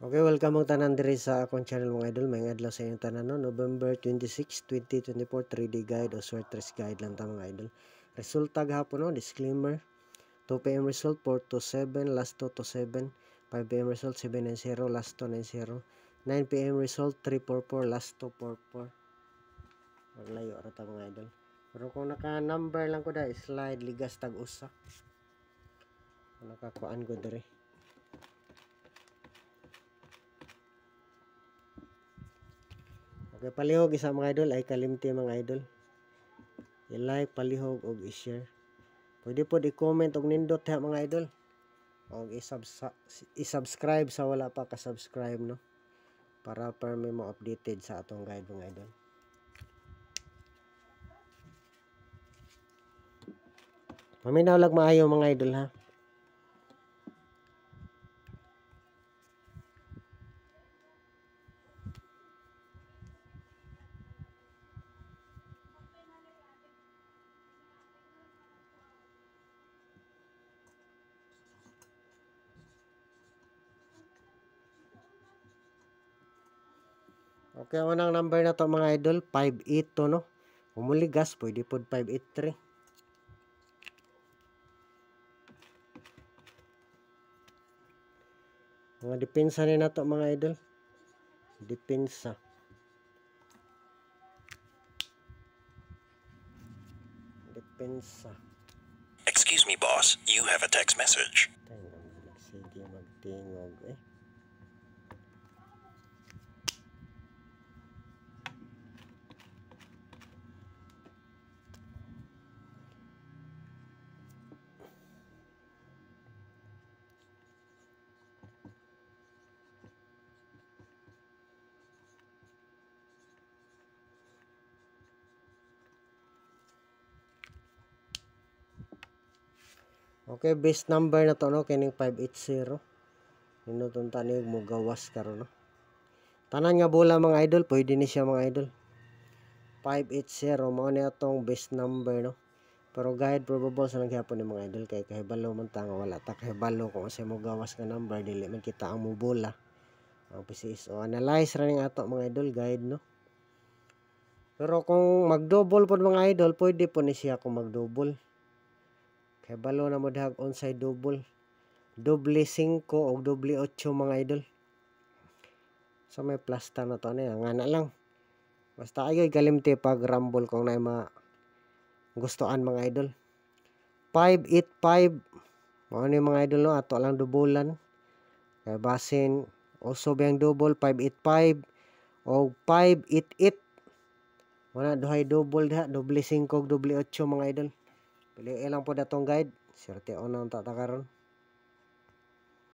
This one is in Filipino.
Okay, welcome mga tanan diri sa akong channel mga idol. May adlaw sa inyong tanan no, November 26, 2024, 3D guide o short trace guide lang ta mga idol. Resulta gahapon no, disclaimer. 2 PM result 4 to 7, last 2 to 7. 5 PM result 790, last 290. 9 PM result 344, last 244. Maglayo ra ta mga idol. Pero kung naka-number lang ko da, slide ligas tag usa. Kung nakakuan ko diri. Okay, palihog isa mga idol ay kalimti mga idol. I-like, palihog og i-share. Pwede po i-comment og nindot ha mga idol. Og i-subscribe sa wala pa ka-subscribe no. Para per may mo updated sa atong guide mga idol. Maminaw lag maayo mga idol ha. Okay, unang number na to mga idol, 58 to no. Umuligas, pwede pod 583. Mga depensa ni nato mga idol. Depensa. Depensa. Excuse me, boss. You have a text message. Sige, magtingog eh. Okay, base number na to no, kining 580. Inutong tanig mo gawas karon no. Tanan nga bola mga idol, pwede ni siya mga idol. 580 mao ni atong base number no. Pero guide probable sa nagyapon ni mga idol kay kahibalo man ta nga wala ta kahibalo kung asa mo gawas nga number dili man kita ang mo bola. Ang PCS o analyze ra ning ato mga idol guide no. Pero kung mag-double pod mga idol, pwede po ni siya kung mag-double. Kay balo na mo dahag onside double. Doble 5 o doble 8 mga idol. So may plus ta na to na nga na lang. Basta ayoy kalimti pag rumble kung na gustoan mga idol. 585 mao ni mga idol no, ato lang dubulan. Kay basin also bang double 585 o 588. Wala duhay double diha, doble 5 o doble 8 mga idol. Pili lang po datong guide. Swerte on ang tatakaron.